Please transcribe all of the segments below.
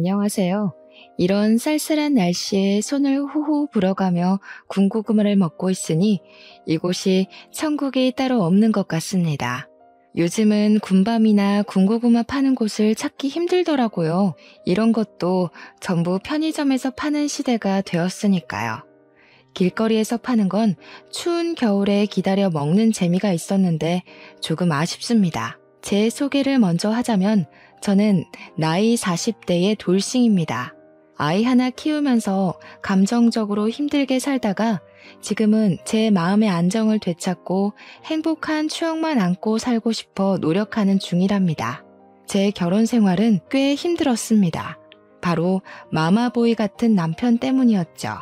안녕하세요. 이런 쌀쌀한 날씨에 손을 후후 불어가며 군고구마를 먹고 있으니 이곳이 천국이 따로 없는 것 같습니다. 요즘은 군밤이나 군고구마 파는 곳을 찾기 힘들더라고요. 이런 것도 전부 편의점에서 파는 시대가 되었으니까요. 길거리에서 파는 건 추운 겨울에 기다려 먹는 재미가 있었는데 조금 아쉽습니다. 제 소개를 먼저 하자면 저는 나이 40대의 돌싱입니다. 아이 하나 키우면서 감정적으로 힘들게 살다가 지금은 제 마음의 안정을 되찾고 행복한 추억만 안고 살고 싶어 노력하는 중이랍니다. 제 결혼 생활은 꽤 힘들었습니다. 바로 마마보이 같은 남편 때문이었죠.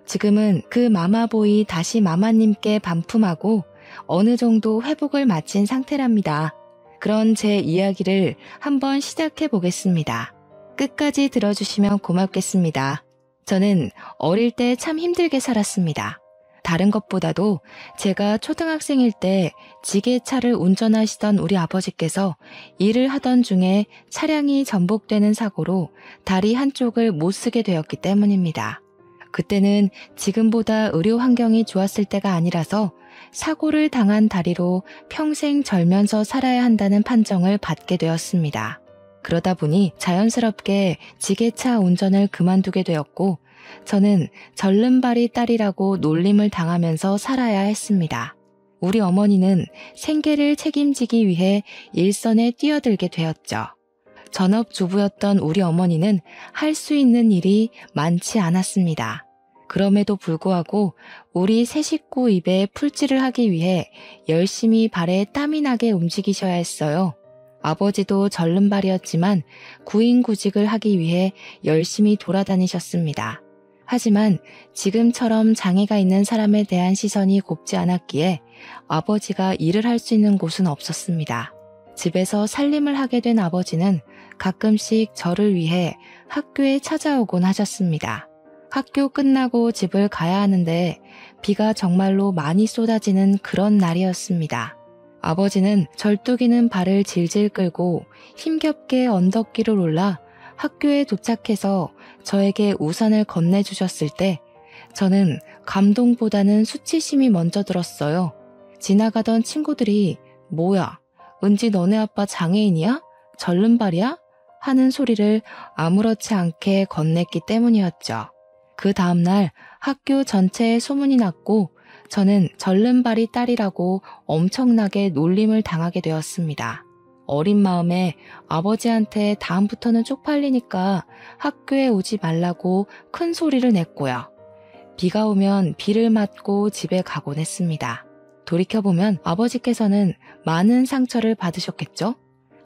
지금은 그 마마보이 다시 마마님께 반품하고 어느 정도 회복을 마친 상태랍니다. 그런 제 이야기를 한번 시작해 보겠습니다. 끝까지 들어주시면 고맙겠습니다. 저는 어릴 때 참 힘들게 살았습니다. 다른 것보다도 제가 초등학생일 때 지게차를 운전하시던 우리 아버지께서 일을 하던 중에 차량이 전복되는 사고로 다리 한쪽을 못 쓰게 되었기 때문입니다. 그때는 지금보다 의료 환경이 좋았을 때가 아니라서 사고를 당한 다리로 평생 절면서 살아야 한다는 판정을 받게 되었습니다. 그러다 보니 자연스럽게 지게차 운전을 그만두게 되었고 저는 절름발이 딸이라고 놀림을 당하면서 살아야 했습니다. 우리 어머니는 생계를 책임지기 위해 일선에 뛰어들게 되었죠. 전업주부였던 우리 어머니는 할 수 있는 일이 많지 않았습니다. 그럼에도 불구하고 우리 세 식구 입에 풀칠을 하기 위해 열심히 발에 땀이 나게 움직이셔야 했어요. 아버지도 절름발이었지만 구인구직을 하기 위해 열심히 돌아다니셨습니다. 하지만 지금처럼 장애가 있는 사람에 대한 시선이 곱지 않았기에 아버지가 일을 할 수 있는 곳은 없었습니다. 집에서 살림을 하게 된 아버지는 가끔씩 저를 위해 학교에 찾아오곤 하셨습니다. 학교 끝나고 집을 가야 하는데 비가 정말로 많이 쏟아지는 그런 날이었습니다. 아버지는 절뚝이는 발을 질질 끌고 힘겹게 언덕길을 올라 학교에 도착해서 저에게 우산을 건네주셨을 때 저는 감동보다는 수치심이 먼저 들었어요. 지나가던 친구들이 뭐야, 은지 너네 아빠 장애인이야? 절름발이야? 하는 소리를 아무렇지 않게 건넸기 때문이었죠. 그 다음날 학교 전체에 소문이 났고 저는 절름발이 딸이라고 엄청나게 놀림을 당하게 되었습니다. 어린 마음에 아버지한테 다음부터는 쪽팔리니까 학교에 오지 말라고 큰 소리를 냈고요. 비가 오면 비를 맞고 집에 가곤 했습니다. 돌이켜보면 아버지께서는 많은 상처를 받으셨겠죠?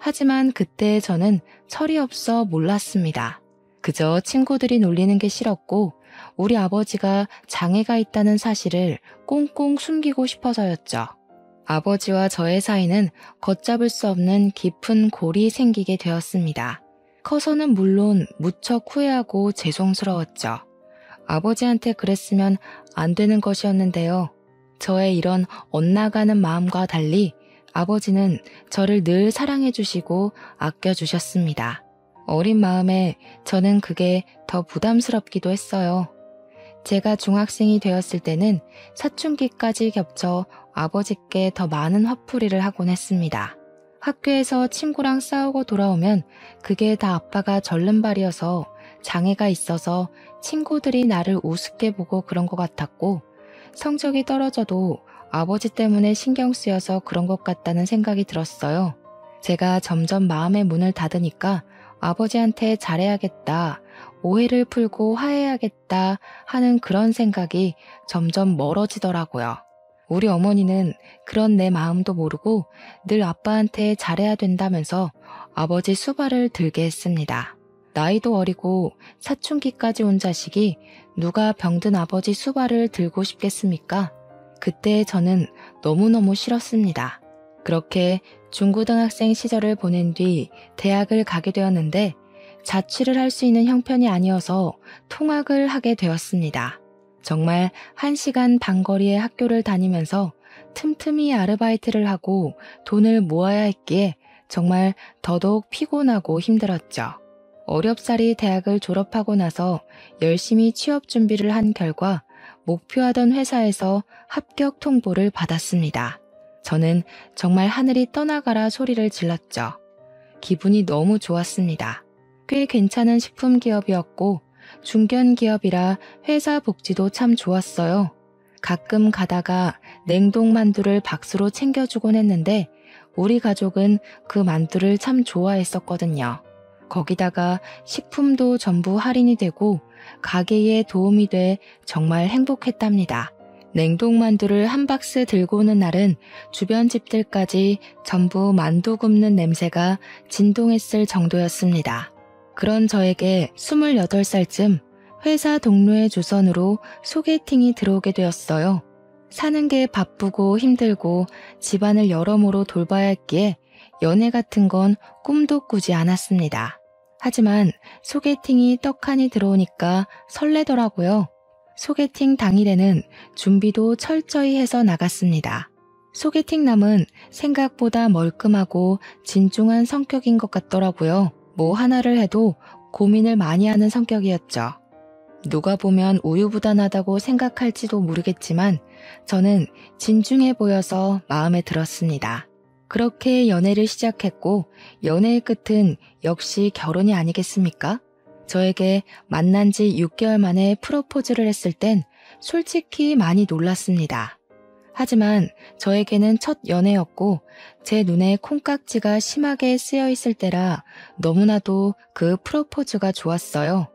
하지만 그때 저는 철이 없어 몰랐습니다. 그저 친구들이 놀리는 게 싫었고 우리 아버지가 장애가 있다는 사실을 꽁꽁 숨기고 싶어서였죠. 아버지와 저의 사이는 걷잡을 수 없는 깊은 골이 생기게 되었습니다. 커서는 물론 무척 후회하고 죄송스러웠죠. 아버지한테 그랬으면 안 되는 것이었는데요. 저의 이런 엇나가는 마음과 달리 아버지는 저를 늘 사랑해 주시고 아껴 주셨습니다. 어린 마음에 저는 그게 더 부담스럽기도 했어요. 제가 중학생이 되었을 때는 사춘기까지 겹쳐 아버지께 더 많은 화풀이를 하곤 했습니다. 학교에서 친구랑 싸우고 돌아오면 그게 다 아빠가 절름발이어서 장애가 있어서 친구들이 나를 우습게 보고 그런 것 같았고 성적이 떨어져도 아버지 때문에 신경 쓰여서 그런 것 같다는 생각이 들었어요. 제가 점점 마음의 문을 닫으니까 아버지한테 잘해야겠다, 오해를 풀고 화해해야겠다 하는 그런 생각이 점점 멀어지더라고요. 우리 어머니는 그런 내 마음도 모르고 늘 아빠한테 잘해야 된다면서 아버지 수발을 들게 했습니다. 나이도 어리고 사춘기까지 온 자식이 누가 병든 아버지 수발을 들고 싶겠습니까? 그때 저는 너무너무 싫었습니다. 그렇게 중고등학생 시절을 보낸 뒤 대학을 가게 되었는데 자취를 할 수 있는 형편이 아니어서 통학을 하게 되었습니다. 정말 1시간 반 거리의 학교를 다니면서 틈틈이 아르바이트를 하고 돈을 모아야 했기에 정말 더더욱 피곤하고 힘들었죠. 어렵사리 대학을 졸업하고 나서 열심히 취업 준비를 한 결과 목표하던 회사에서 합격 통보를 받았습니다. 저는 정말 하늘이 떠나가라 소리를 질렀죠. 기분이 너무 좋았습니다. 꽤 괜찮은 식품 기업이었고 중견 기업이라 회사 복지도 참 좋았어요. 가끔 가다가 냉동 만두를 박스로 챙겨주곤 했는데 우리 가족은 그 만두를 참 좋아했었거든요. 거기다가 식품도 전부 할인이 되고 가게에 도움이 돼 정말 행복했답니다. 냉동 만두를 한 박스 들고 오는 날은 주변 집들까지 전부 만두 굽는 냄새가 진동했을 정도였습니다. 그런 저에게 28살쯤 회사 동료의 주선으로 소개팅이 들어오게 되었어요. 사는 게 바쁘고 힘들고 집안을 여러모로 돌봐야 했기에 연애 같은 건 꿈도 꾸지 않았습니다. 하지만 소개팅이 떡하니 들어오니까 설레더라고요. 소개팅 당일에는 준비도 철저히 해서 나갔습니다. 소개팅남은 생각보다 멀끔하고 진중한 성격인 것 같더라고요. 뭐 하나를 해도 고민을 많이 하는 성격이었죠. 누가 보면 우유부단하다고 생각할지도 모르겠지만 저는 진중해 보여서 마음에 들었습니다. 그렇게 연애를 시작했고 연애의 끝은 역시 결혼이 아니겠습니까? 저에게 만난 지 6개월 만에 프로포즈를 했을 땐 솔직히 많이 놀랐습니다. 하지만 저에게는 첫 연애였고 제 눈에 콩깍지가 심하게 쓰여 있을 때라 너무나도 그 프로포즈가 좋았어요.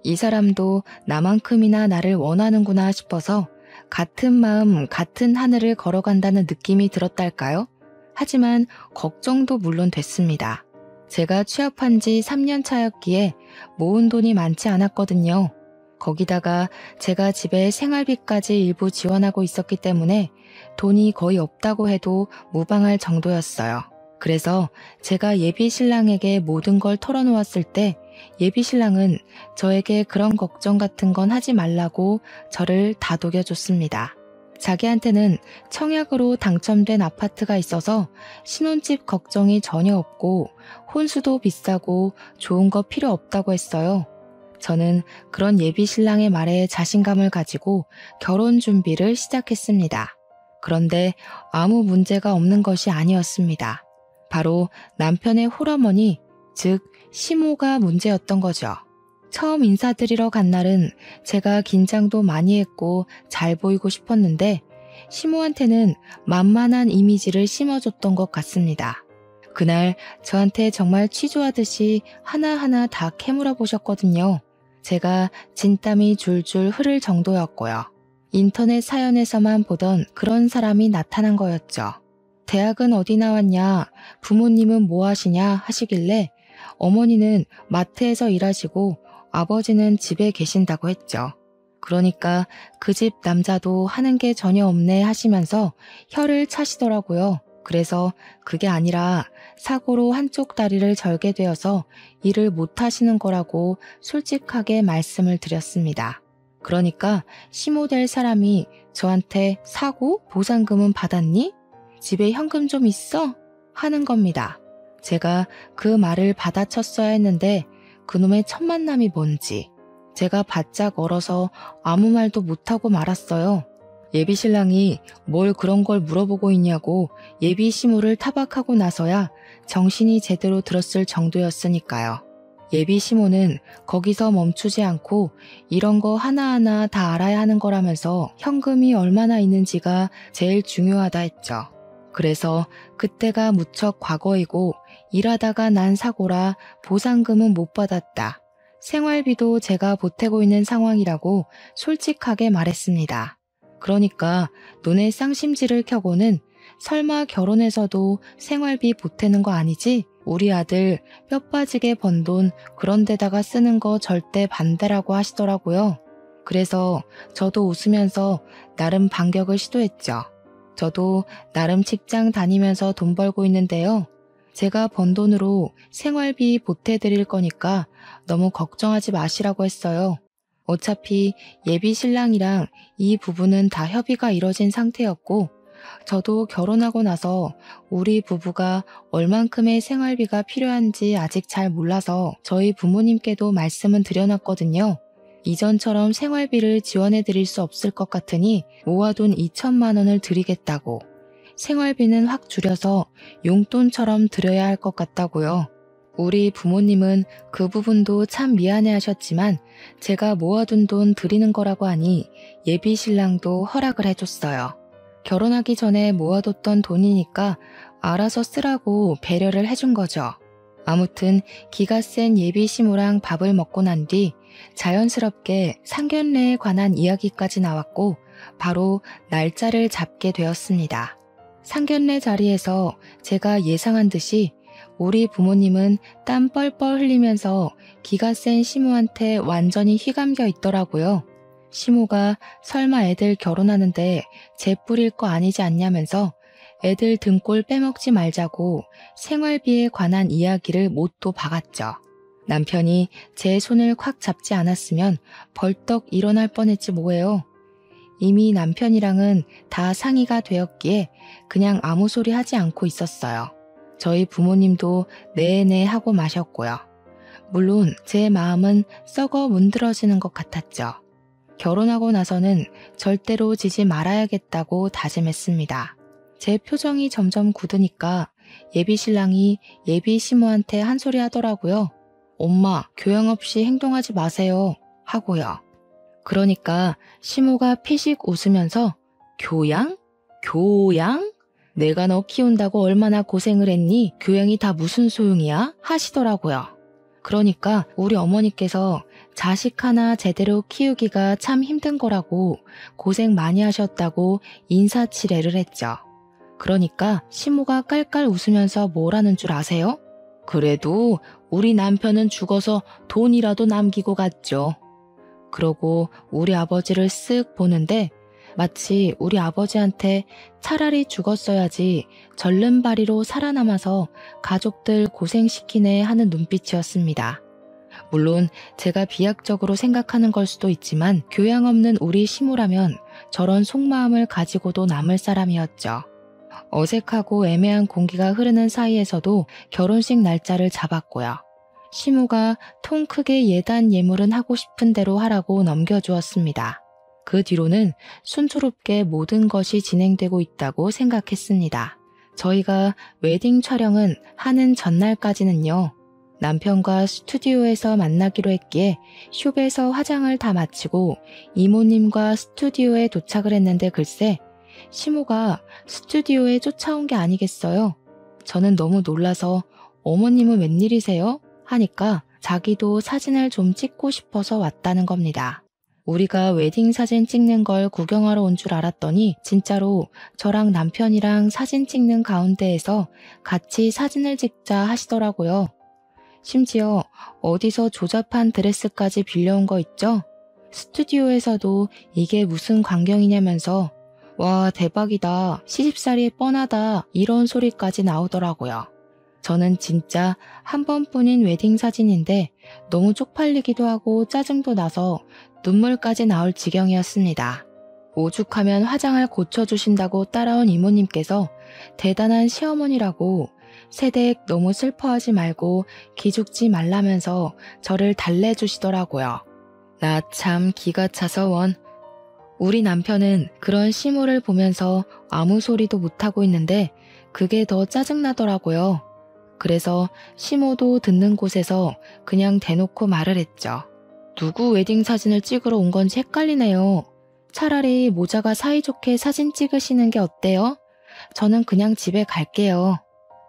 이 사람도 나만큼이나 나를 원하는구나 싶어서 같은 마음 같은 하늘을 걸어간다는 느낌이 들었달까요? 하지만 걱정도 물론 됐습니다. 제가 취업한 지 3년 차였기에 모은 돈이 많지 않았거든요. 거기다가 제가 집에 생활비까지 일부 지원하고 있었기 때문에 돈이 거의 없다고 해도 무방할 정도였어요. 그래서 제가 예비 신랑에게 모든 걸 털어놓았을 때 예비 신랑은 저에게 그런 걱정 같은 건 하지 말라고 저를 다독여줬습니다. 자기한테는 청약으로 당첨된 아파트가 있어서 신혼집 걱정이 전혀 없고 혼수도 비싸고 좋은 거 필요 없다고 했어요. 저는 그런 예비 신랑의 말에 자신감을 가지고 결혼 준비를 시작했습니다. 그런데 아무 문제가 없는 것이 아니었습니다. 바로 남편의 홀어머니, 즉 시모가 문제였던 거죠. 처음 인사드리러 간 날은 제가 긴장도 많이 했고 잘 보이고 싶었는데 시모한테는 만만한 이미지를 심어줬던 것 같습니다. 그날 저한테 정말 취조하듯이 하나하나 다 캐물어 보셨거든요. 제가 진땀이 줄줄 흐를 정도였고요. 인터넷 사연에서만 보던 그런 사람이 나타난 거였죠. 대학은 어디 나왔냐, 부모님은 뭐 하시냐 하시길래 어머니는 마트에서 일하시고 아버지는 집에 계신다고 했죠. 그러니까 그 집 남자도 하는 게 전혀 없네 하시면서 혀를 차시더라고요. 그래서 그게 아니라 사고로 한쪽 다리를 절게 되어서 일을 못 하시는 거라고 솔직하게 말씀을 드렸습니다. 그러니까 시모될 사람이 저한테 사고 보상금은 받았니? 집에 현금 좀 있어? 하는 겁니다. 제가 그 말을 받아쳤어야 했는데 그놈의 첫 만남이 뭔지 제가 바짝 얼어서 아무 말도 못하고 말았어요. 예비 신랑이 뭘 그런 걸 물어보고 있냐고 예비 시모를 타박하고 나서야 정신이 제대로 들었을 정도였으니까요. 예비 시모는 거기서 멈추지 않고 이런 거 하나하나 다 알아야 하는 거라면서 현금이 얼마나 있는지가 제일 중요하다 했죠. 그래서 그때가 무척 과거이고 일하다가 난 사고라 보상금은 못 받았다. 생활비도 제가 보태고 있는 상황이라고 솔직하게 말했습니다. 그러니까 눈에 쌍심지를 켜고는 설마 결혼해서도 생활비 보태는 거 아니지? 우리 아들 뼈 빠지게 번 돈 그런 데다가 쓰는 거 절대 반대라고 하시더라고요. 그래서 저도 웃으면서 나름 반격을 시도했죠. 저도 나름 직장 다니면서 돈 벌고 있는데요. 제가 번 돈으로 생활비 보태드릴 거니까 너무 걱정하지 마시라고 했어요. 어차피 예비 신랑이랑 이 부분은 다 협의가 이뤄진 상태였고 저도 결혼하고 나서 우리 부부가 얼만큼의 생활비가 필요한지 아직 잘 몰라서 저희 부모님께도 말씀은 드려놨거든요. 이전처럼 생활비를 지원해 드릴 수 없을 것 같으니 모아둔 2천만 원을 드리겠다고. 생활비는 확 줄여서 용돈처럼 드려야 할 것 같다고요. 우리 부모님은 그 부분도 참 미안해 하셨지만 제가 모아둔 돈 드리는 거라고 하니 예비 신랑도 허락을 해줬어요. 결혼하기 전에 모아뒀던 돈이니까 알아서 쓰라고 배려를 해준 거죠. 아무튼 기가 센 예비 시모랑 밥을 먹고 난 뒤 자연스럽게 상견례에 관한 이야기까지 나왔고 바로 날짜를 잡게 되었습니다. 상견례 자리에서 제가 예상한 듯이 우리 부모님은 땀 뻘뻘 흘리면서 기가 센 시모한테 완전히 휘감겨 있더라고요. 시모가 설마 애들 결혼하는데 재 뿌릴 거 아니지 않냐면서 애들 등골 빼먹지 말자고 생활비에 관한 이야기를 못도 박았죠. 남편이 제 손을 콱 잡지 않았으면 벌떡 일어날 뻔했지 뭐예요. 이미 남편이랑은 다 상의가 되었기에 그냥 아무 소리 하지 않고 있었어요. 저희 부모님도 네네 하고 마셨고요. 물론 제 마음은 썩어 문드러지는 것 같았죠. 결혼하고 나서는 절대로 지지 말아야겠다고 다짐했습니다. 제 표정이 점점 굳으니까 예비 신랑이 예비 시모한테 한 소리 하더라고요. 엄마, 교양 없이 행동하지 마세요. 하고요. 그러니까 시모가 피식 웃으면서 교양? 교양? 내가 너 키운다고 얼마나 고생을 했니? 교양이 다 무슨 소용이야? 하시더라고요. 그러니까 우리 어머니께서 자식 하나 제대로 키우기가 참 힘든 거라고 고생 많이 하셨다고 인사치레를 했죠. 그러니까 시모가 깔깔 웃으면서 뭐라는 줄 아세요? 그래도 우리 남편은 죽어서 돈이라도 남기고 갔죠. 그러고 우리 아버지를 쓱 보는데 마치 우리 아버지한테 차라리 죽었어야지 절름발이로 살아남아서 가족들 고생시키네 하는 눈빛이었습니다. 물론 제가 비약적으로 생각하는 걸 수도 있지만 교양 없는 우리 시모라면 저런 속마음을 가지고도 남을 사람이었죠. 어색하고 애매한 공기가 흐르는 사이에서도 결혼식 날짜를 잡았고요. 시모가 통 크게 예단 예물은 하고 싶은 대로 하라고 넘겨주었습니다. 그 뒤로는 순조롭게 모든 것이 진행되고 있다고 생각했습니다. 저희가 웨딩 촬영은 하는 전날까지는요. 남편과 스튜디오에서 만나기로 했기에 숍에서 화장을 다 마치고 이모님과 스튜디오에 도착을 했는데 글쎄 시모가 스튜디오에 쫓아온 게 아니겠어요. 저는 너무 놀라서 어머님은 웬일이세요? 하니까 자기도 사진을 좀 찍고 싶어서 왔다는 겁니다. 우리가 웨딩 사진 찍는 걸 구경하러 온 줄 알았더니 진짜로 저랑 남편이랑 사진 찍는 가운데에서 같이 사진을 찍자 하시더라고요. 심지어 어디서 조잡한 드레스까지 빌려온 거 있죠? 스튜디오에서도 이게 무슨 광경이냐면서 와 대박이다, 시집살이 뻔하다 이런 소리까지 나오더라고요. 저는 진짜 한 번뿐인 웨딩 사진인데 너무 쪽팔리기도 하고 짜증도 나서 눈물까지 나올 지경이었습니다. 오죽하면 화장을 고쳐주신다고 따라온 이모님께서 대단한 시어머니라고 세댁 너무 슬퍼하지 말고 기죽지 말라면서 저를 달래주시더라고요. 나 참 기가 차서 원. 우리 남편은 그런 시모를 보면서 아무 소리도 못하고 있는데 그게 더 짜증나더라고요. 그래서 시모도 듣는 곳에서 그냥 대놓고 말을 했죠. 누구 웨딩 사진을 찍으러 온 건지 헷갈리네요. 차라리 모자가 사이좋게 사진 찍으시는 게 어때요? 저는 그냥 집에 갈게요.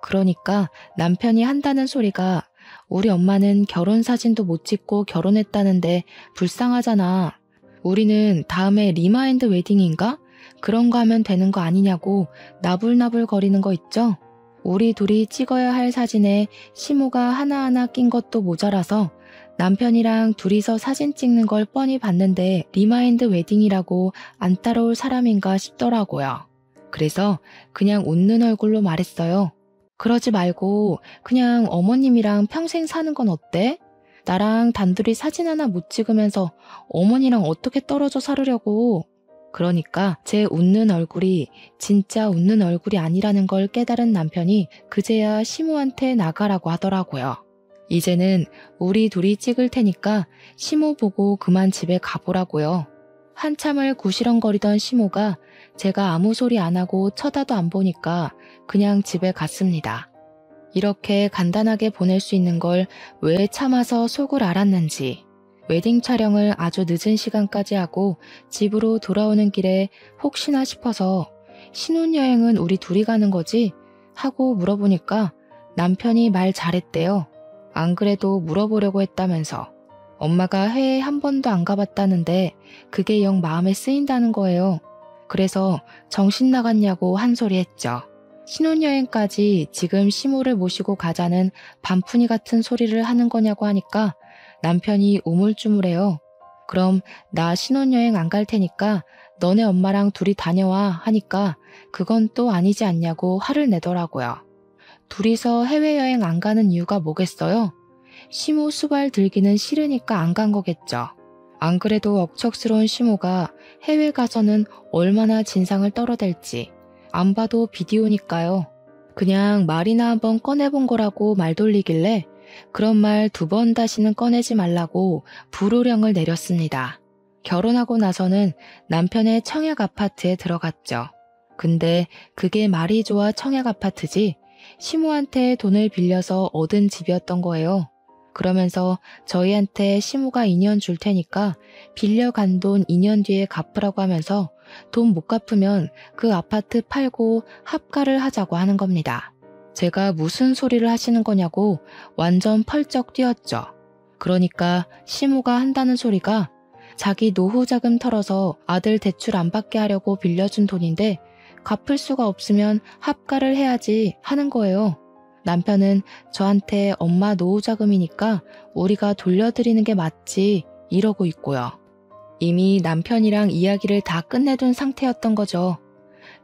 그러니까 남편이 한다는 소리가 우리 엄마는 결혼 사진도 못 찍고 결혼했다는데 불쌍하잖아. 우리는 다음에 리마인드 웨딩인가? 그런 거 하면 되는 거 아니냐고 나불나불 거리는 거 있죠? 우리 둘이 찍어야 할 사진에 시모가 하나하나 낀 것도 모자라서 남편이랑 둘이서 사진 찍는 걸 뻔히 봤는데 리마인드 웨딩이라고 안 따라올 사람인가 싶더라고요. 그래서 그냥 웃는 얼굴로 말했어요. 그러지 말고 그냥 어머님이랑 평생 사는 건 어때? 나랑 단둘이 사진 하나 못 찍으면서 어머니랑 어떻게 떨어져 살으려고. 그러니까 제 웃는 얼굴이 진짜 웃는 얼굴이 아니라는 걸 깨달은 남편이 그제야 시모한테 나가라고 하더라고요. 이제는 우리 둘이 찍을 테니까 시모 보고 그만 집에 가보라고요. 한참을 구시렁거리던 시모가 제가 아무 소리 안 하고 쳐다도 안 보니까 그냥 집에 갔습니다. 이렇게 간단하게 보낼 수 있는 걸 왜 참아서 속을 알았는지. 웨딩 촬영을 아주 늦은 시간까지 하고 집으로 돌아오는 길에 혹시나 싶어서 신혼여행은 우리 둘이 가는 거지? 하고 물어보니까 남편이 말 잘했대요. 안 그래도 물어보려고 했다면서. 엄마가 해외에 한 번도 안 가봤다는데 그게 영 마음에 쓰인다는 거예요. 그래서 정신 나갔냐고 한 소리 했죠. 신혼여행까지 지금 시모를 모시고 가자는 반푼이 같은 소리를 하는 거냐고 하니까 남편이 우물쭈물해요. 그럼 나 신혼여행 안 갈 테니까 너네 엄마랑 둘이 다녀와 하니까 그건 또 아니지 않냐고 화를 내더라고요. 둘이서 해외여행 안 가는 이유가 뭐겠어요? 시모 수발 들기는 싫으니까 안 간 거겠죠. 안 그래도 억척스러운 시모가 해외 가서는 얼마나 진상을 떨어댈지 안 봐도 비디오니까요. 그냥 말이나 한번 꺼내본 거라고 말 돌리길래 그런 말 2번 다시는 꺼내지 말라고 불호령을 내렸습니다. 결혼하고 나서는 남편의 청약 아파트에 들어갔죠. 근데 그게 말이 좋아 청약 아파트지 시모한테 돈을 빌려서 얻은 집이었던 거예요. 그러면서 저희한테 시모가 2년 줄 테니까 빌려간 돈 2년 뒤에 갚으라고 하면서 돈 못 갚으면 그 아파트 팔고 합가를 하자고 하는 겁니다. 제가 무슨 소리를 하시는 거냐고 완전 펄쩍 뛰었죠. 그러니까 시모가 한다는 소리가 자기 노후 자금 털어서 아들 대출 안 받게 하려고 빌려준 돈인데 갚을 수가 없으면 합가를 해야지 하는 거예요. 남편은 저한테 엄마 노후 자금이니까 우리가 돌려드리는 게 맞지 이러고 있고요. 이미 남편이랑 이야기를 다 끝내둔 상태였던 거죠.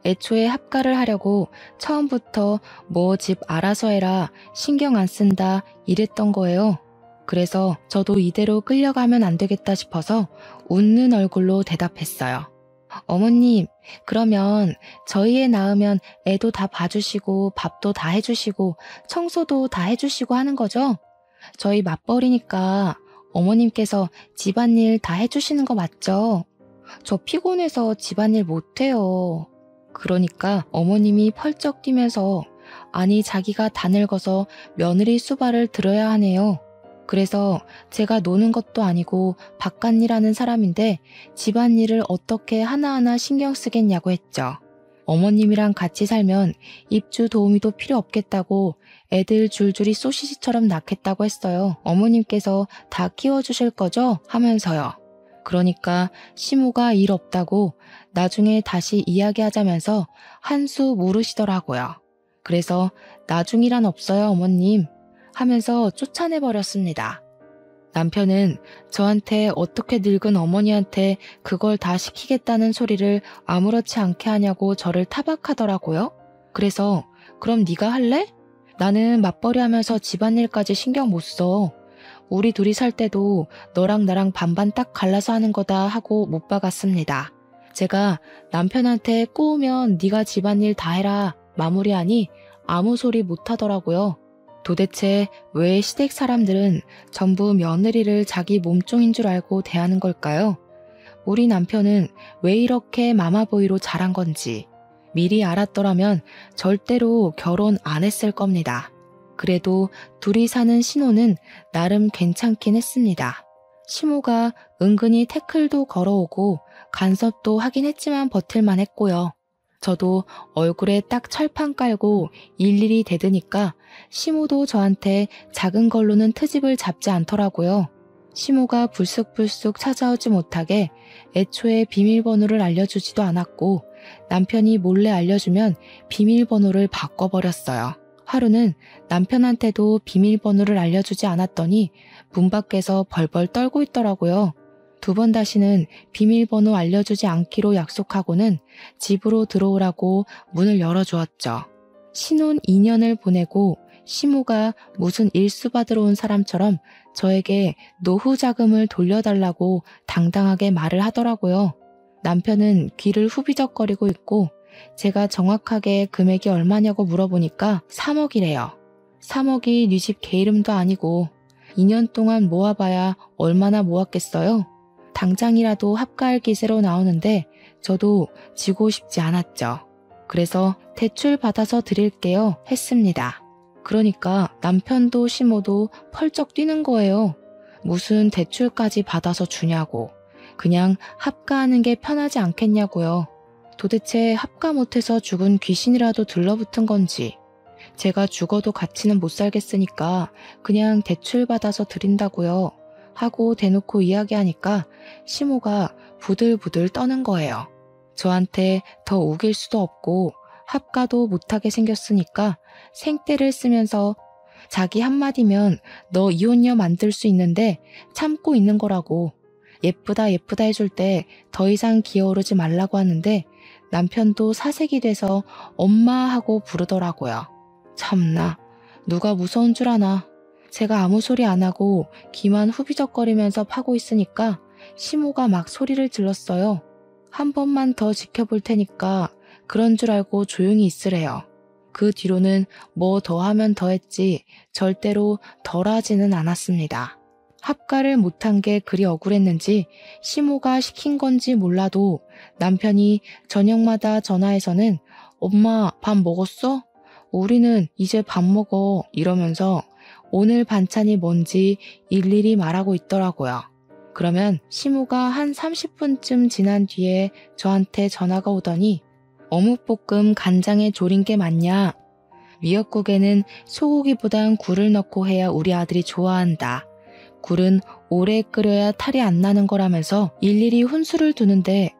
애초에 합가를 하려고 처음부터 뭐 집 알아서 해라 신경 안 쓴다 이랬던 거예요. 그래서 저도 이대로 끌려가면 안 되겠다 싶어서 웃는 얼굴로 대답했어요. 어머님, 그러면 저희 애 낳으면 애도 다 봐주시고 밥도 다 해주시고 청소도 다 해주시고 하는 거죠? 저희 맞벌이니까 어머님께서 집안일 다 해주시는 거 맞죠? 저 피곤해서 집안일 못해요. 그러니까 어머님이 펄쩍 뛰면서 아니 자기가 다 늙어서 며느리 수발을 들어야 하네요. 그래서 제가 노는 것도 아니고 바깥일 하는 사람인데 집안일을 어떻게 하나하나 신경 쓰겠냐고 했죠. 어머님이랑 같이 살면 입주 도우미도 필요 없겠다고 애들 줄줄이 소시지처럼 낳겠다고 했어요. 어머님께서 다 키워주실 거죠? 하면서요. 그러니까 시모가 일 없다고 나중에 다시 이야기하자면서 한 수 물으시더라고요. 그래서 나중이란 없어요 어머님 하면서 쫓아내버렸습니다. 남편은 저한테 어떻게 늙은 어머니한테 그걸 다 시키겠다는 소리를 아무렇지 않게 하냐고 저를 타박하더라고요. 그래서 그럼 네가 할래? 나는 맞벌이 하면서 집안일까지 신경 못 써. 우리 둘이 살 때도 너랑 나랑 반반 딱 갈라서 하는 거다 하고 못 박았습니다. 제가 남편한테 꼬우면 네가 집안일 다 해라 마무리하니 아무 소리 못 하더라고요. 도대체 왜 시댁 사람들은 전부 며느리를 자기 몸종인 줄 알고 대하는 걸까요? 우리 남편은 왜 이렇게 마마보이로 자란 건지 미리 알았더라면 절대로 결혼 안 했을 겁니다. 그래도 둘이 사는 신혼은 나름 괜찮긴 했습니다. 시모가 은근히 태클도 걸어오고 간섭도 하긴 했지만 버틸만 했고요. 저도 얼굴에 딱 철판 깔고 일일이 대드니까 시모도 저한테 작은 걸로는 트집을 잡지 않더라고요. 시모가 불쑥불쑥 찾아오지 못하게 애초에 비밀번호를 알려주지도 않았고 남편이 몰래 알려주면 비밀번호를 바꿔버렸어요. 하루는 남편한테도 비밀번호를 알려주지 않았더니 문 밖에서 벌벌 떨고 있더라고요. 2번 다시는 비밀번호 알려주지 않기로 약속하고는 집으로 들어오라고 문을 열어주었죠. 신혼 2년을 보내고 시모가 무슨 일수 받으러 온 사람처럼 저에게 노후 자금을 돌려달라고 당당하게 말을 하더라고요. 남편은 귀를 후비적거리고 있고 제가 정확하게 금액이 얼마냐고 물어보니까 3억이래요. 3억이 네 집 개 이름도 아니고 2년 동안 모아봐야 얼마나 모았겠어요? 당장이라도 합가할 기세로 나오는데 저도 지고 싶지 않았죠. 그래서 대출 받아서 드릴게요 했습니다. 그러니까 남편도 시모도 펄쩍 뛰는 거예요. 무슨 대출까지 받아서 주냐고. 그냥 합가하는 게 편하지 않겠냐고요. 도대체 합가 못해서 죽은 귀신이라도 들러붙은 건지. 제가 죽어도 같이는 못 살겠으니까 그냥 대출 받아서 드린다고요. 하고 대놓고 이야기하니까 시모가 부들부들 떠는 거예요. 저한테 더 우길 수도 없고 합가도 못하게 생겼으니까 생떼를 쓰면서 자기 한마디면 너 이혼녀 만들 수 있는데 참고 있는 거라고. 예쁘다 예쁘다 해줄 때 더 이상 기어오르지 말라고 하는데 남편도 사색이 돼서 엄마 하고 부르더라고요. 참나, 누가 무서운 줄 아나. 제가 아무 소리 안 하고 귀만 후비적거리면서 파고 있으니까 시모가 막 소리를 질렀어요. 한 번만 더 지켜볼 테니까 그런 줄 알고 조용히 있으래요. 그 뒤로는 뭐 더 하면 더 했지 절대로 덜 하지는 않았습니다. 합가를 못한 게 그리 억울했는지 시모가 시킨 건지 몰라도 남편이 저녁마다 전화해서는 엄마 밥 먹었어? 우리는 이제 밥 먹어 이러면서 오늘 반찬이 뭔지 일일이 말하고 있더라고요. 그러면 시모가 한 30분쯤 지난 뒤에 저한테 전화가 오더니 어묵볶음 간장에 졸인 게 맞냐? 미역국에는 소고기보단 굴을 넣고 해야 우리 아들이 좋아한다. 굴은 오래 끓여야 탈이 안 나는 거라면서 일일이 훈수를 두는데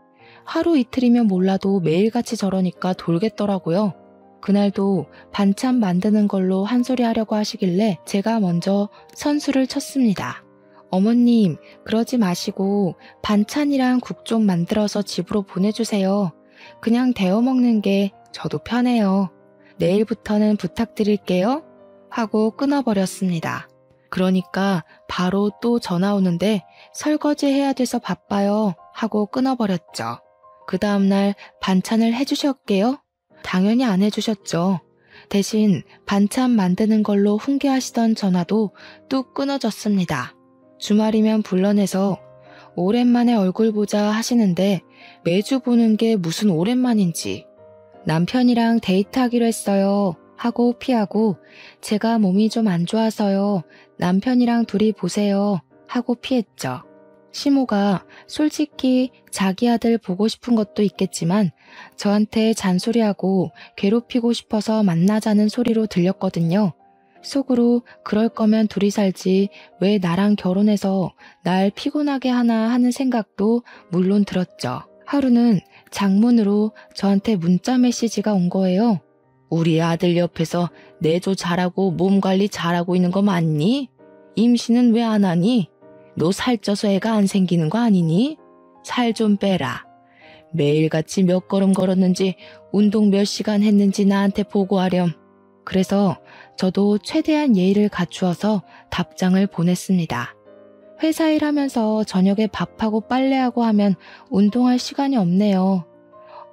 하루 이틀이면 몰라도 매일같이 저러니까 돌겠더라고요. 그날도 반찬 만드는 걸로 한 소리 하려고 하시길래 제가 먼저 선수를 쳤습니다. 어머님, 그러지 마시고 반찬이랑 국 좀 만들어서 집으로 보내주세요. 그냥 데워 먹는 게 저도 편해요. 내일부터는 부탁드릴게요. 하고 끊어버렸습니다. 그러니까 바로 또 전화 오는데 설거지 해야 돼서 바빠요. 하고 끊어버렸죠. 그 다음날 반찬을 해주셨게요? 당연히 안 해주셨죠. 대신 반찬 만드는 걸로 훈계하시던 전화도 뚝 끊어졌습니다. 주말이면 불러내서 오랜만에 얼굴 보자 하시는데 매주 보는 게 무슨 오랜만인지. 남편이랑 데이트하기로 했어요. 하고 피하고 제가 몸이 좀 안 좋아서요. 남편이랑 둘이 보세요. 하고 피했죠. 시모가 솔직히 자기 아들 보고 싶은 것도 있겠지만 저한테 잔소리하고 괴롭히고 싶어서 만나자는 소리로 들렸거든요. 속으로 그럴 거면 둘이 살지 왜 나랑 결혼해서 날 피곤하게 하나 하는 생각도 물론 들었죠. 하루는 장문으로 저한테 문자 메시지가 온 거예요. 우리 아들 옆에서 내조 잘하고 몸 관리 잘하고 있는 거 맞니? 임신은 왜 안 하니? 너 살쪄서 애가 안 생기는 거 아니니? 살 좀 빼라. 매일같이 몇 걸음 걸었는지 운동 몇 시간 했는지 나한테 보고하렴. 그래서 저도 최대한 예의를 갖추어서 답장을 보냈습니다. 회사 일하면서 저녁에 밥하고 빨래하고 하면 운동할 시간이 없네요.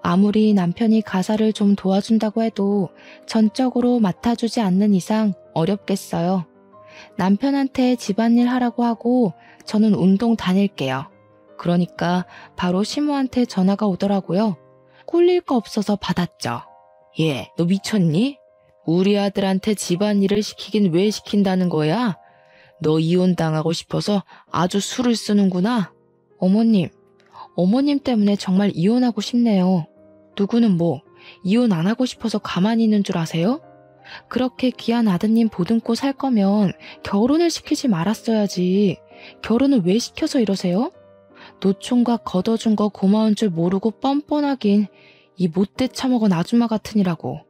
아무리 남편이 가사를 좀 도와준다고 해도 전적으로 맡아주지 않는 이상 어렵겠어요. 남편한테 집안일 하라고 하고 저는 운동 다닐게요. 그러니까 바로 시모한테 전화가 오더라고요. 꿀릴 거 없어서 받았죠. 얘, 너 미쳤니? 우리 아들한테 집안일을 시키긴 왜 시킨다는 거야? 너 이혼당하고 싶어서 아주 수를 쓰는구나. 어머님 때문에 정말 이혼하고 싶네요. 누구는 뭐 이혼 안 하고 싶어서 가만히 있는 줄 아세요? 그렇게 귀한 아드님 보듬고 살 거면 결혼을 시키지 말았어야지. 결혼을 왜 시켜서 이러세요? 노총각 걷어준 거 고마운 줄 모르고 뻔뻔하긴 이 못돼 처먹은 아줌마 같으니라고.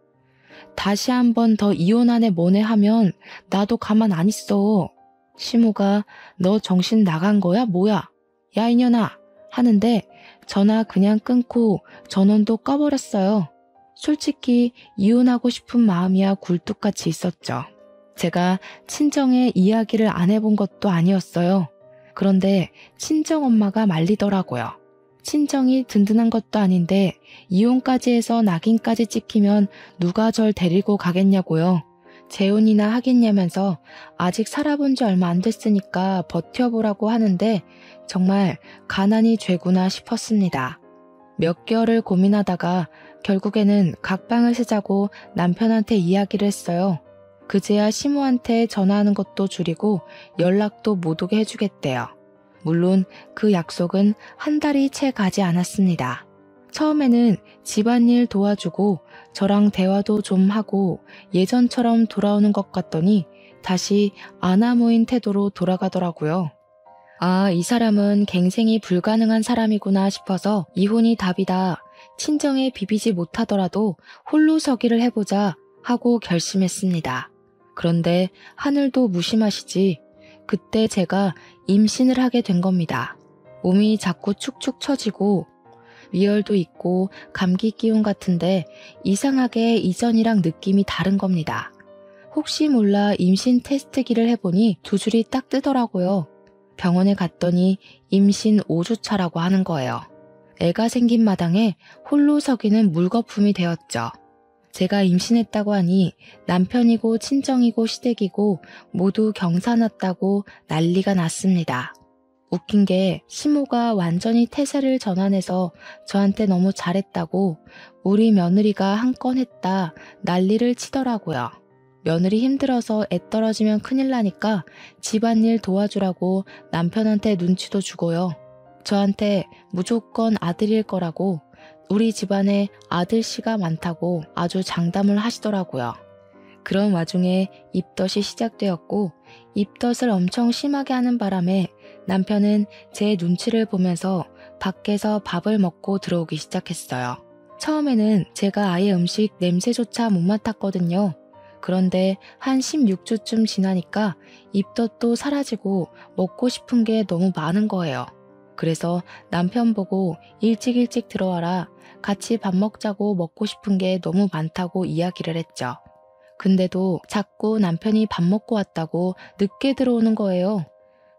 다시 한 번 더 이혼하네 뭐네 하면 나도 가만 안 있어. 시모가 너 정신 나간 거야 뭐야? 야 이년아 하는데 전화 그냥 끊고 전원도 꺼버렸어요. 솔직히 이혼하고 싶은 마음이야 굴뚝같이 있었죠. 제가 친정에 이야기를 안 해본 것도 아니었어요. 그런데 친정엄마가 말리더라고요. 친정이 든든한 것도 아닌데 이혼까지 해서 낙인까지 찍히면 누가 절 데리고 가겠냐고요. 재혼이나 하겠냐면서 아직 살아본 지 얼마 안 됐으니까 버텨보라고 하는데 정말 가난이 죄구나 싶었습니다. 몇 개월을 고민하다가 결국에는 각방을 쓰자고 남편한테 이야기를 했어요. 그제야 시모한테 전화하는 것도 줄이고 연락도 못 오게 해주겠대요. 물론 그 약속은 한 달이 채 가지 않았습니다. 처음에는 집안일 도와주고 저랑 대화도 좀 하고 예전처럼 돌아오는 것 같더니 다시 아나무인 태도로 돌아가더라고요. 아, 이 사람은 갱생이 불가능한 사람이구나 싶어서 이혼이 답이다. 친정에 비비지 못하더라도 홀로 서기를 해보자 하고 결심했습니다. 그런데 하늘도 무심하시지. 그때 제가 임신을 하게 된 겁니다. 몸이 자꾸 축축 처지고 위열도 있고 감기 기운 같은데 이상하게 이전이랑 느낌이 다른 겁니다. 혹시 몰라 임신 테스트기를 해보니 두 줄이 딱 뜨더라고요. 병원에 갔더니 임신 5주차라고 하는 거예요. 애가 생긴 마당에 홀로 서기는 물거품이 되었죠. 제가 임신했다고 하니 남편이고 친정이고 시댁이고 모두 경사났다고 난리가 났습니다. 웃긴 게 시모가 완전히 태세를 전환해서 저한테 너무 잘했다고 우리 며느리가 한 건 했다 난리를 치더라고요. 며느리 힘들어서 애 떨어지면 큰일 나니까 집안일 도와주라고 남편한테 눈치도 주고요. 저한테 무조건 아들일 거라고 우리 집안에 아들씨가 많다고 아주 장담을 하시더라고요. 그런 와중에 입덧이 시작되었고 입덧을 엄청 심하게 하는 바람에 남편은 제 눈치를 보면서 밖에서 밥을 먹고 들어오기 시작했어요. 처음에는 제가 아예 음식 냄새조차 못 맡았거든요. 그런데 한 16주쯤 지나니까 입덧도 사라지고 먹고 싶은 게 너무 많은 거예요. 그래서 남편 보고 일찍 들어와라. 같이 밥 먹자고 먹고 싶은 게 너무 많다고 이야기를 했죠. 근데도 자꾸 남편이 밥 먹고 왔다고 늦게 들어오는 거예요.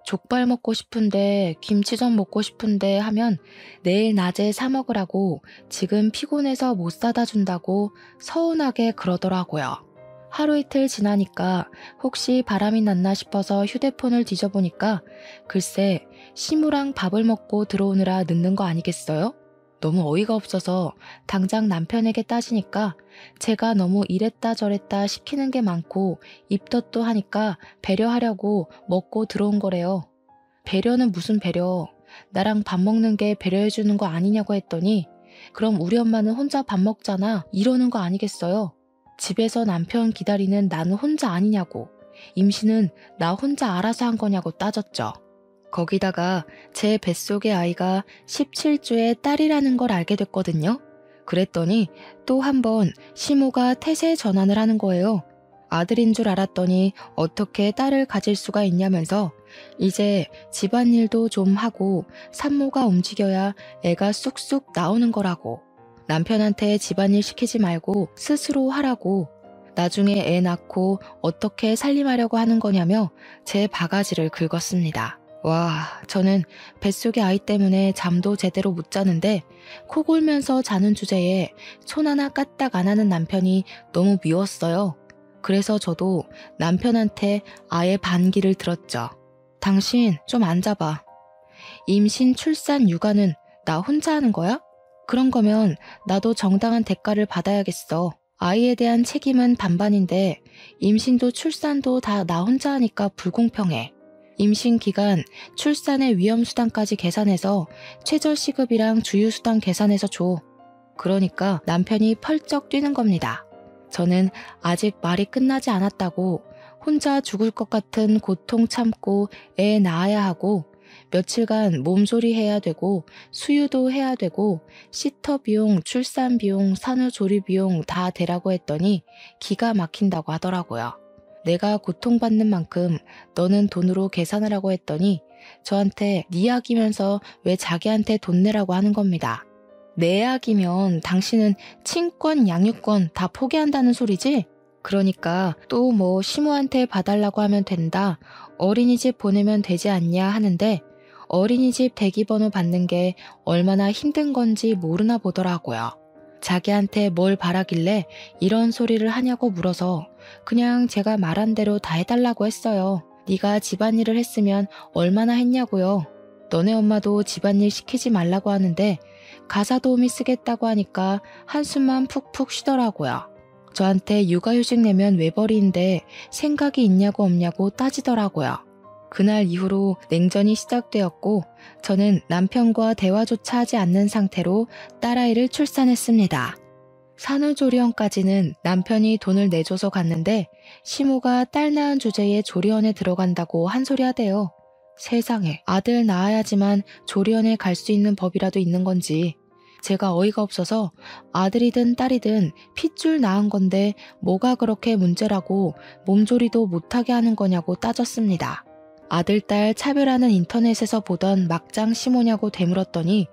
족발 먹고 싶은데 김치전 먹고 싶은데 하면 내일 낮에 사 먹으라고 지금 피곤해서 못 사다 준다고 서운하게 그러더라고요. 하루 이틀 지나니까 혹시 바람이 났나 싶어서 휴대폰을 뒤져보니까 글쎄 시무랑 밥을 먹고 들어오느라 늦는 거 아니겠어요? 너무 어이가 없어서 당장 남편에게 따지니까 제가 너무 이랬다 저랬다 시키는 게 많고 입덧도 하니까 배려하려고 먹고 들어온 거래요. 배려는 무슨 배려? 나랑 밥 먹는 게 배려해주는 거 아니냐고 했더니 그럼 우리 엄마는 혼자 밥 먹잖아 이러는 거 아니겠어요? 집에서 남편 기다리는 나는 혼자 아니냐고, 임신은 나 혼자 알아서 한 거냐고 따졌죠. 거기다가 제 뱃속의 아이가 17주의 딸이라는 걸 알게 됐거든요. 그랬더니 또 한 번 시모가 태세 전환을 하는 거예요. 아들인 줄 알았더니 어떻게 딸을 가질 수가 있냐면서 이제 집안일도 좀 하고 산모가 움직여야 애가 쑥쑥 나오는 거라고. 남편한테 집안일 시키지 말고 스스로 하라고. 나중에 애 낳고 어떻게 살림하려고 하는 거냐며 제 바가지를 긁었습니다. 와, 저는 뱃속의 아이 때문에 잠도 제대로 못 자는데 코 골면서 자는 주제에 손 하나 까딱 안 하는 남편이 너무 미웠어요. 그래서 저도 남편한테 아예 반기를 들었죠. 당신 좀 앉아봐. 임신, 출산, 육아는 나 혼자 하는 거야? 그런 거면 나도 정당한 대가를 받아야겠어. 아이에 대한 책임은 반반인데 임신도 출산도 다 나 혼자 하니까 불공평해. 임신 기간, 출산의 위험수당까지 계산해서 최저시급이랑 주휴수당 계산해서 줘. 그러니까 남편이 펄쩍 뛰는 겁니다. 저는 아직 말이 끝나지 않았다고 혼자 죽을 것 같은 고통 참고 애 낳아야 하고 며칠간 몸조리 해야 되고 수유도 해야 되고 시터 비용, 출산 비용, 산후조리 비용 다 대라고 했더니 기가 막힌다고 하더라고요. 내가 고통받는 만큼 너는 돈으로 계산하라고 했더니 저한테 네 약이면서 왜 자기한테 돈 내라고 하는 겁니다. 내 약이면 당신은 친권, 양육권 다 포기한다는 소리지? 그러니까 또 뭐 시모한테 봐달라고 하면 된다. 어린이집 보내면 되지 않냐 하는데 어린이집 대기번호 받는 게 얼마나 힘든 건지 모르나 보더라고요. 자기한테 뭘 바라길래 이런 소리를 하냐고 물어서 그냥 제가 말한 대로 다 해달라고 했어요. 네가 집안일을 했으면 얼마나 했냐고요. 너네 엄마도 집안일 시키지 말라고 하는데 가사 도우미 쓰겠다고 하니까 한숨만 푹푹 쉬더라고요. 저한테 육아휴직 내면 왜 버리는데 생각이 있냐고 없냐고 따지더라고요. 그날 이후로 냉전이 시작되었고 저는 남편과 대화조차 하지 않는 상태로 딸아이를 출산했습니다. 산후조리원까지는 남편이 돈을 내줘서 갔는데 시모가 딸 낳은 주제에 조리원에 들어간다고 한 소리 하대요. 세상에, 아들 낳아야지만 조리원에 갈 수 있는 법이라도 있는 건지. 제가 어이가 없어서 아들이든 딸이든 핏줄 낳은 건데 뭐가 그렇게 문제라고 몸조리도 못하게 하는 거냐고 따졌습니다. 아들, 딸 차별하는 인터넷에서 보던 막장 시모냐고 되물었더니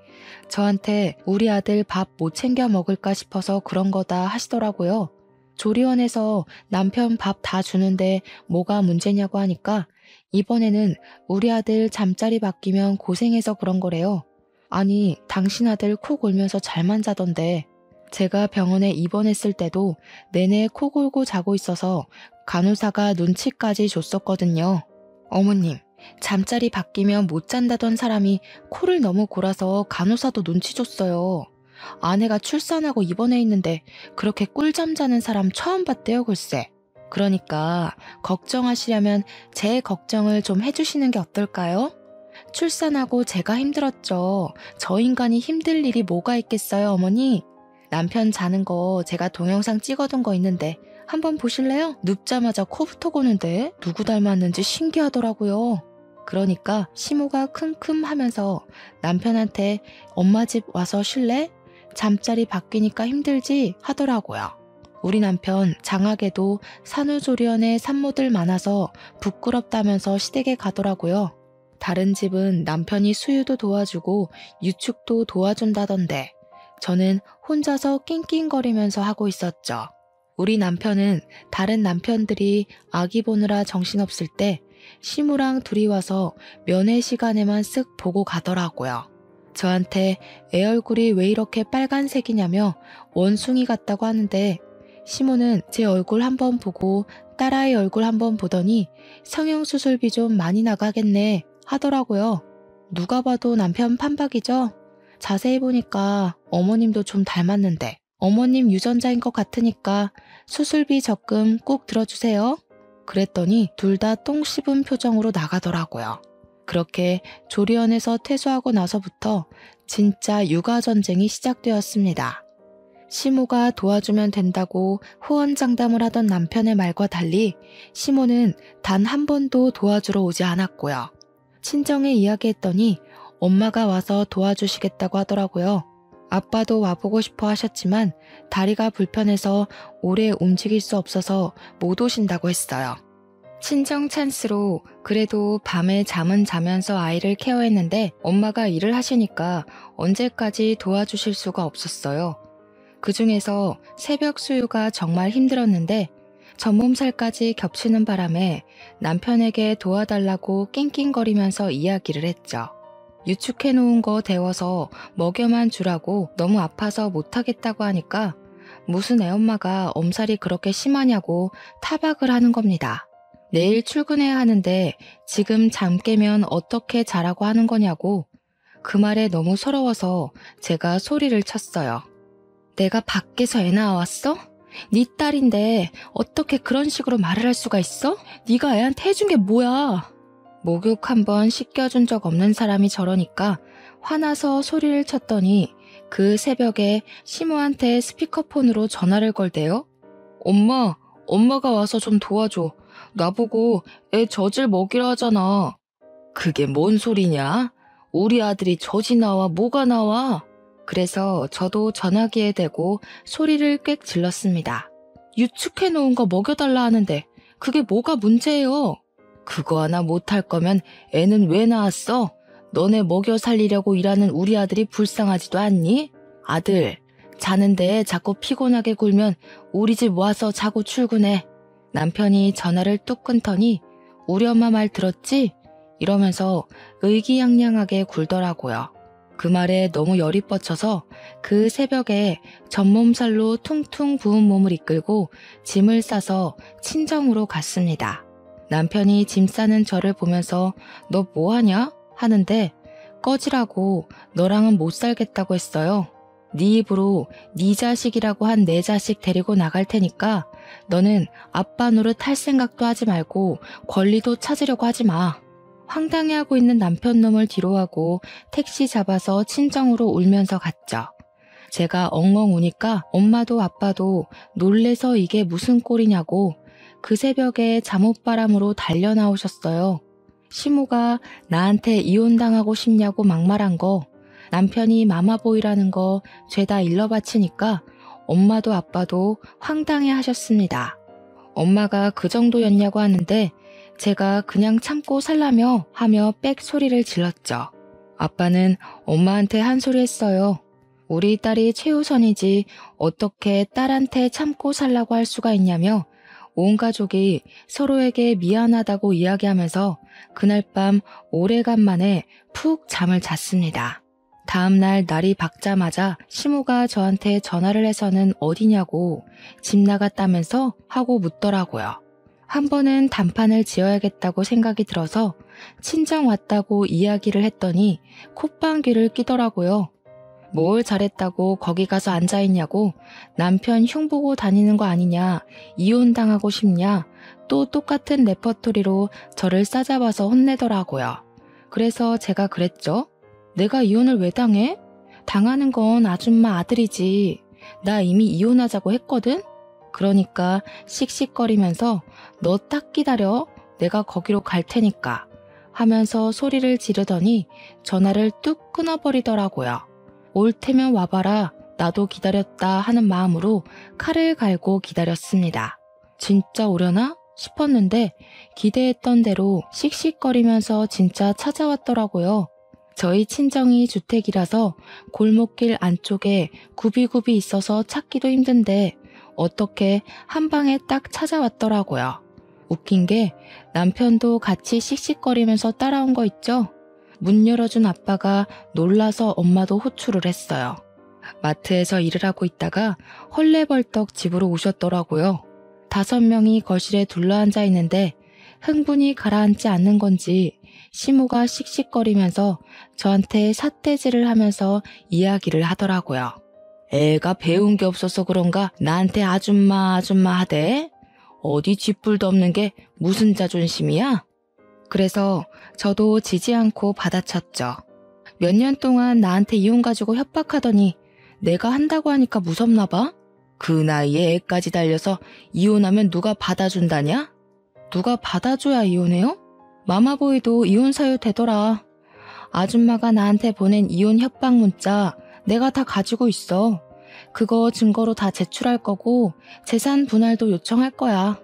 저한테 우리 아들 밥 못 챙겨 먹을까 싶어서 그런 거다 하시더라고요. 조리원에서 남편 밥 다 주는데 뭐가 문제냐고 하니까 이번에는 우리 아들 잠자리 바뀌면 고생해서 그런 거래요. 아니, 당신 아들 코 골면서 잘만 자던데. 제가 병원에 입원했을 때도 내내 코 골고 자고 있어서 간호사가 눈치까지 줬었거든요. 어머님, 잠자리 바뀌면 못 잔다던 사람이 코를 너무 골아서 간호사도 눈치 줬어요. 아내가 출산하고 입원해 있는데 그렇게 꿀잠 자는 사람 처음 봤대요, 글쎄. 그러니까 걱정하시려면 제 걱정을 좀 해주시는 게 어떨까요? 출산하고 제가 힘들었죠. 저 인간이 힘들 일이 뭐가 있겠어요, 어머니? 남편 자는 거 제가 동영상 찍어둔 거 있는데 한번 보실래요? 눕자마자 코부터 고는데 누구 닮았는지 신기하더라고요. 그러니까 시모가 킁킁 하면서 남편한테 엄마 집 와서 쉴래? 잠자리 바뀌니까 힘들지? 하더라고요. 우리 남편 장학에도 산후조리원에 산모들 많아서 부끄럽다면서 시댁에 가더라고요. 다른 집은 남편이 수유도 도와주고 유축도 도와준다던데 저는 혼자서 낑낑거리면서 하고 있었죠. 우리 남편은 다른 남편들이 아기 보느라 정신없을 때 시무랑 둘이 와서 면회 시간에만 쓱 보고 가더라고요. 저한테 애 얼굴이 왜 이렇게 빨간색이냐며 원숭이 같다고 하는데 시모는 제 얼굴 한번 보고 딸아이 얼굴 한번 보더니 성형수술비 좀 많이 나가겠네 하더라고요. 누가 봐도 남편 판박이죠? 자세히 보니까 어머님도 좀 닮았는데 어머님 유전자인 것 같으니까 수술비 적금 꼭 들어주세요. 그랬더니 둘 다 똥 씹은 표정으로 나가더라고요. 그렇게 조리원에서 퇴소하고 나서부터 진짜 육아전쟁이 시작되었습니다. 시모가 도와주면 된다고 호언장담을 하던 남편의 말과 달리 시모는 단 한 번도 도와주러 오지 않았고요. 친정에 이야기했더니 엄마가 와서 도와주시겠다고 하더라고요. 아빠도 와보고 싶어 하셨지만 다리가 불편해서 오래 움직일 수 없어서 못 오신다고 했어요. 친정 찬스로 그래도 밤에 잠은 자면서 아이를 케어했는데 엄마가 일을 하시니까 언제까지 도와주실 수가 없었어요. 그중에서 새벽 수유가 정말 힘들었는데 전몸살까지 겹치는 바람에 남편에게 도와달라고 낑낑거리면서 이야기를 했죠. 유축해놓은 거 데워서 먹여만 주라고 너무 아파서 못하겠다고 하니까 무슨 애엄마가 엄살이 그렇게 심하냐고 타박을 하는 겁니다. 내일 출근해야 하는데 지금 잠 깨면 어떻게 자라고 하는 거냐고. 그 말에 너무 서러워서 제가 소리를 쳤어요. 내가 밖에서 애 낳아왔어? 네 딸인데 어떻게 그런 식으로 말을 할 수가 있어? 네가 애한테 해준 게 뭐야? 목욕 한번 씻겨준 적 없는 사람이 저러니까 화나서 소리를 쳤더니 그 새벽에 시모한테 스피커폰으로 전화를 걸대요. 엄마가 와서 좀 도와줘. 나보고 애 젖을 먹이라 하잖아. 그게 뭔 소리냐? 우리 아들이 젖이 나와 뭐가 나와? 그래서 저도 전화기에 대고 소리를 꽥 질렀습니다. 유축해놓은 거 먹여달라 하는데 그게 뭐가 문제예요? 그거 하나 못할 거면 애는 왜 낳았어? 너네 먹여 살리려고 일하는 우리 아들이 불쌍하지도 않니? 아들, 자는데 자꾸 피곤하게 굴면 우리 집 와서 자고 출근해. 남편이 전화를 뚝 끊더니 우리 엄마 말 들었지? 이러면서 의기양양하게 굴더라고요. 그 말에 너무 열이 뻗쳐서 그 새벽에 전몸살로 퉁퉁 부은 몸을 이끌고 짐을 싸서 친정으로 갔습니다. 남편이 짐 싸는 저를 보면서 너 뭐하냐? 하는데 꺼지라고 너랑은 못 살겠다고 했어요. 네 입으로 네 자식이라고 한 내 자식 데리고 나갈 테니까 너는 아빠 노릇 할 생각도 하지 말고 권리도 찾으려고 하지 마. 황당해하고 있는 남편 놈을 뒤로하고 택시 잡아서 친정으로 울면서 갔죠. 제가 엉엉 우니까 엄마도 아빠도 놀래서 이게 무슨 꼴이냐고 그 새벽에 잠옷바람으로 달려 나오셨어요. 시모가 나한테 이혼당하고 싶냐고 막말한 거, 남편이 마마보이라는 거 죄다 일러바치니까 엄마도 아빠도 황당해 하셨습니다. 엄마가 그 정도였냐고 하는데 제가 그냥 참고 살라며 하며 빽 소리를 질렀죠. 아빠는 엄마한테 한 소리 했어요. 우리 딸이 최우선이지 어떻게 딸한테 참고 살라고 할 수가 있냐며 온 가족이 서로에게 미안하다고 이야기하면서 그날 밤 오래간만에 푹 잠을 잤습니다. 다음날 날이 밝자마자 시모가 저한테 전화를 해서는 어디냐고 집 나갔다면서 하고 묻더라고요. 한 번은 단판을 지어야겠다고 생각이 들어서 친정 왔다고 이야기를 했더니 콧방귀를 끼더라고요. 뭘 잘했다고 거기 가서 앉아있냐고 남편 흉보고 다니는 거 아니냐, 이혼당하고 싶냐, 또 똑같은 레퍼토리로 저를 싸잡아서 혼내더라고요. 그래서 제가 그랬죠. 내가 이혼을 왜 당해? 당하는 건 아줌마 아들이지. 나 이미 이혼하자고 했거든? 그러니까 씩씩거리면서 너 딱 기다려. 내가 거기로 갈 테니까 하면서 소리를 지르더니 전화를 뚝 끊어버리더라고요. 올 테면 와봐라. 나도 기다렸다 하는 마음으로 칼을 갈고 기다렸습니다. 진짜 오려나 싶었는데 기대했던 대로 씩씩거리면서 진짜 찾아왔더라고요. 저희 친정이 주택이라서 골목길 안쪽에 굽이굽이 있어서 찾기도 힘든데 어떻게 한 방에 딱 찾아왔더라고요. 웃긴 게 남편도 같이 씩씩거리면서 따라온 거 있죠? 문 열어준 아빠가 놀라서 엄마도 호출을 했어요. 마트에서 일을 하고 있다가 헐레벌떡 집으로 오셨더라고요. 5명이 거실에 둘러앉아 있는데 흥분이 가라앉지 않는 건지 시모가 씩씩거리면서 저한테 삿대질을 하면서 이야기를 하더라고요. 애가 배운 게 없어서 그런가 나한테 아줌마 아줌마 하대? 어디 쥐뿔도 없는 게 무슨 자존심이야? 그래서 저도 지지 않고 받아쳤죠. 몇 년 동안 나한테 이혼 가지고 협박하더니 내가 한다고 하니까 무섭나 봐? 그 나이에 애까지 달려서 이혼하면 누가 받아준다냐? 누가 받아줘야 이혼해요? 마마보이도 이혼 사유 되더라. 아줌마가 나한테 보낸 이혼 협박 문자 내가 다 가지고 있어. 그거 증거로 다 제출할 거고 재산 분할도 요청할 거야.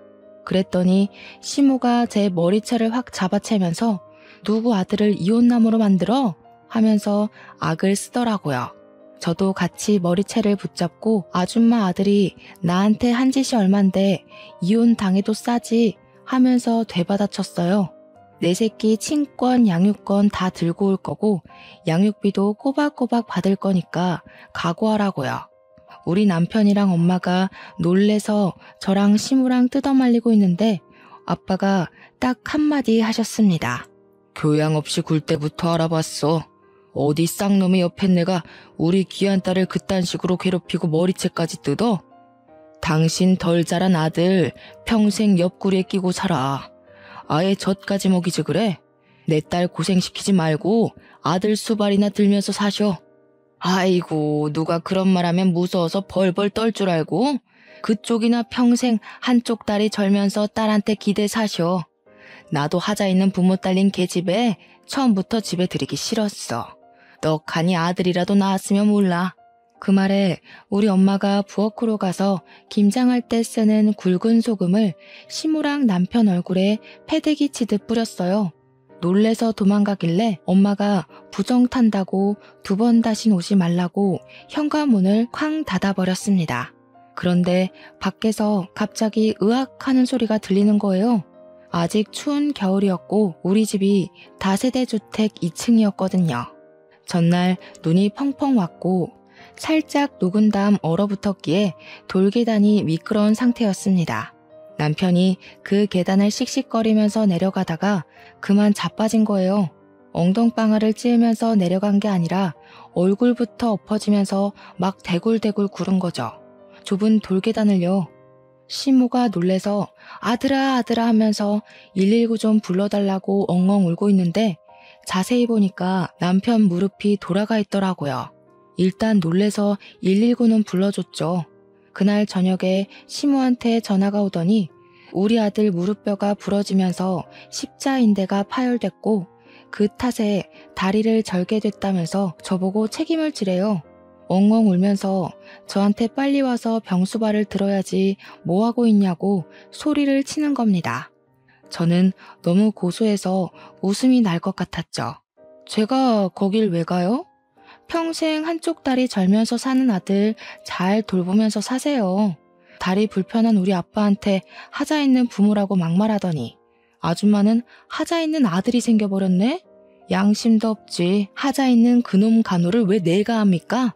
그랬더니 시모가 제 머리채를 확 잡아채면서 누구 아들을 이혼남으로 만들어? 하면서 악을 쓰더라고요. 저도 같이 머리채를 붙잡고 아줌마 아들이 나한테 한 짓이 얼만데 이혼 당해도 싸지 하면서 되받아쳤어요. 내 새끼 친권, 양육권 다 들고 올 거고 양육비도 꼬박꼬박 받을 거니까 각오하라고요. 우리 남편이랑 엄마가 놀래서 저랑 시무랑 뜯어말리고 있는데 아빠가 딱 한마디 하셨습니다. 교양 없이 굴 때부터 알아봤어. 어디 쌍놈의 옆에 내가 우리 귀한 딸을 그딴 식으로 괴롭히고 머리채까지 뜯어? 당신 덜 자란 아들 평생 옆구리에 끼고 살아. 아예 젖까지 먹이지 그래? 내 딸 고생시키지 말고 아들 수발이나 들면서 사셔. 아이고 누가 그런 말하면 무서워서 벌벌 떨 줄 알고? 그쪽이나 평생 한쪽 다리 절면서 딸한테 기대 사셔. 나도 하자 있는 부모 딸린 계집애 처음부터 집에 들이기 싫었어. 떡하니 아들이라도 낳았으면 몰라. 그 말에 우리 엄마가 부엌으로 가서 김장할 때 쓰는 굵은 소금을 시무랑 남편 얼굴에 패대기 치듯 뿌렸어요. 놀래서 도망가길래 엄마가 부정 탄다고 2번 다신 오지 말라고 현관문을 쾅 닫아버렸습니다. 그런데 밖에서 갑자기 으악 하는 소리가 들리는 거예요. 아직 추운 겨울이었고 우리 집이 다세대 주택 2층이었거든요. 전날 눈이 펑펑 왔고 살짝 녹은 다음 얼어붙었기에 돌계단이 미끄러운 상태였습니다. 남편이 그 계단을 씩씩거리면서 내려가다가 그만 자빠진 거예요. 엉덩방아를 찌으면서 내려간 게 아니라 얼굴부터 엎어지면서 막 대굴대굴 구른 거죠. 좁은 돌계단을요. 시모가 놀래서 아들아 아들아 하면서 119 좀 불러달라고 엉엉 울고 있는데 자세히 보니까 남편 무릎이 돌아가 있더라고요. 일단 놀래서 119는 불러줬죠. 그날 저녁에 시모한테 전화가 오더니 우리 아들 무릎뼈가 부러지면서 십자인대가 파열됐고 그 탓에 다리를 절게 됐다면서 저보고 책임을 지래요. 엉엉 울면서 저한테 빨리 와서 병수발을 들어야지 뭐하고 있냐고 소리를 치는 겁니다. 저는 너무 고소해서 웃음이 날 것 같았죠. 제가 거길 왜 가요? 평생 한쪽 다리 절면서 사는 아들 잘 돌보면서 사세요. 다리 불편한 우리 아빠한테 하자 있는 부모라고 막말하더니 아줌마는 하자 있는 아들이 생겨버렸네? 양심도 없지. 하자 있는 그놈 간호를 왜 내가 합니까?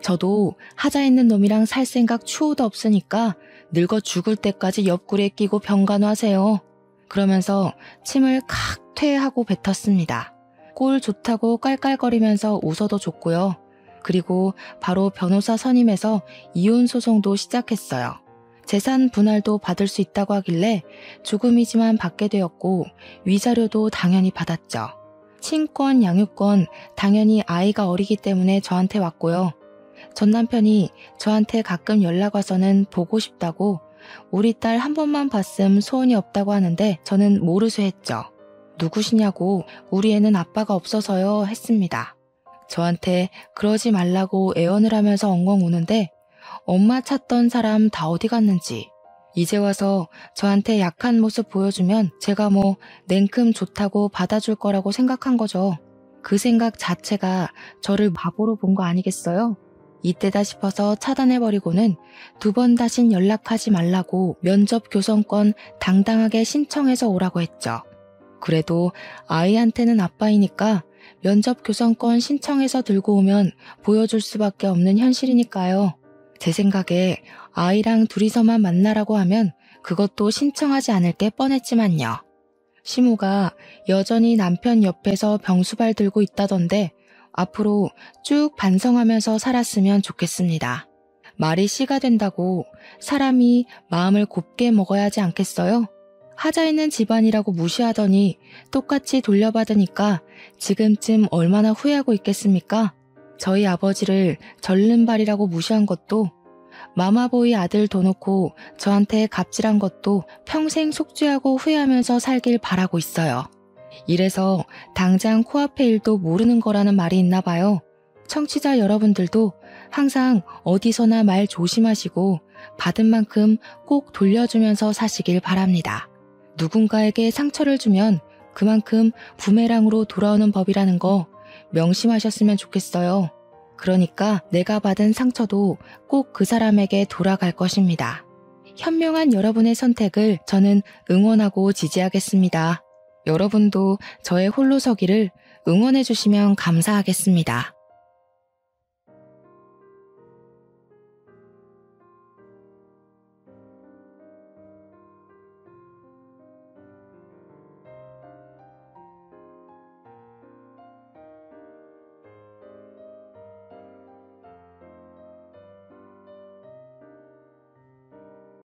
저도 하자 있는 놈이랑 살 생각 추호도 없으니까 늙어 죽을 때까지 옆구리에 끼고 병간호하세요. 그러면서 침을 칵 퇴하고 뱉었습니다. 꼴 좋다고 깔깔거리면서 웃어도 줬고요. 그리고 바로 변호사 선임해서 이혼 소송도 시작했어요. 재산 분할도 받을 수 있다고 하길래 조금이지만 받게 되었고 위자료도 당연히 받았죠. 친권, 양육권 당연히 아이가 어리기 때문에 저한테 왔고요. 전 남편이 저한테 가끔 연락 와서는 보고 싶다고 우리 딸 한 번만 봤음 소원이 없다고 하는데 저는 모르쇠했죠. 누구시냐고 우리 애는 아빠가 없어서요 했습니다. 저한테 그러지 말라고 애원을 하면서 엉엉 우는데 엄마 찾던 사람 다 어디 갔는지 이제 와서 저한테 약한 모습 보여주면 제가 뭐 냉큼 좋다고 받아줄 거라고 생각한 거죠. 그 생각 자체가 저를 바보로 본 거 아니겠어요? 이때다 싶어서 차단해버리고는 2번 다신 연락하지 말라고 면접 교섭권 당당하게 신청해서 오라고 했죠. 그래도 아이한테는 아빠이니까 면접 교섭권 신청해서 들고 오면 보여줄 수밖에 없는 현실이니까요. 제 생각에 아이랑 둘이서만 만나라고 하면 그것도 신청하지 않을 게 뻔했지만요. 시모가 여전히 남편 옆에서 병수발 들고 있다던데 앞으로 쭉 반성하면서 살았으면 좋겠습니다. 말이 씨가 된다고 사람이 마음을 곱게 먹어야 하지 않겠어요? 하자 있는 집안이라고 무시하더니 똑같이 돌려받으니까 지금쯤 얼마나 후회하고 있겠습니까? 저희 아버지를 절름발이라고 무시한 것도 마마보이 아들 둬 놓고 저한테 갑질한 것도 평생 속죄하고 후회하면서 살길 바라고 있어요. 이래서 당장 코앞의 일도 모르는 거라는 말이 있나 봐요. 청취자 여러분들도 항상 어디서나 말 조심하시고 받은 만큼 꼭 돌려주면서 사시길 바랍니다. 누군가에게 상처를 주면 그만큼 부메랑으로 돌아오는 법이라는 거 명심하셨으면 좋겠어요. 그러니까 내가 받은 상처도 꼭 그 사람에게 돌아갈 것입니다. 현명한 여러분의 선택을 저는 응원하고 지지하겠습니다. 여러분도 저의 홀로서기를 응원해 주시면 감사하겠습니다.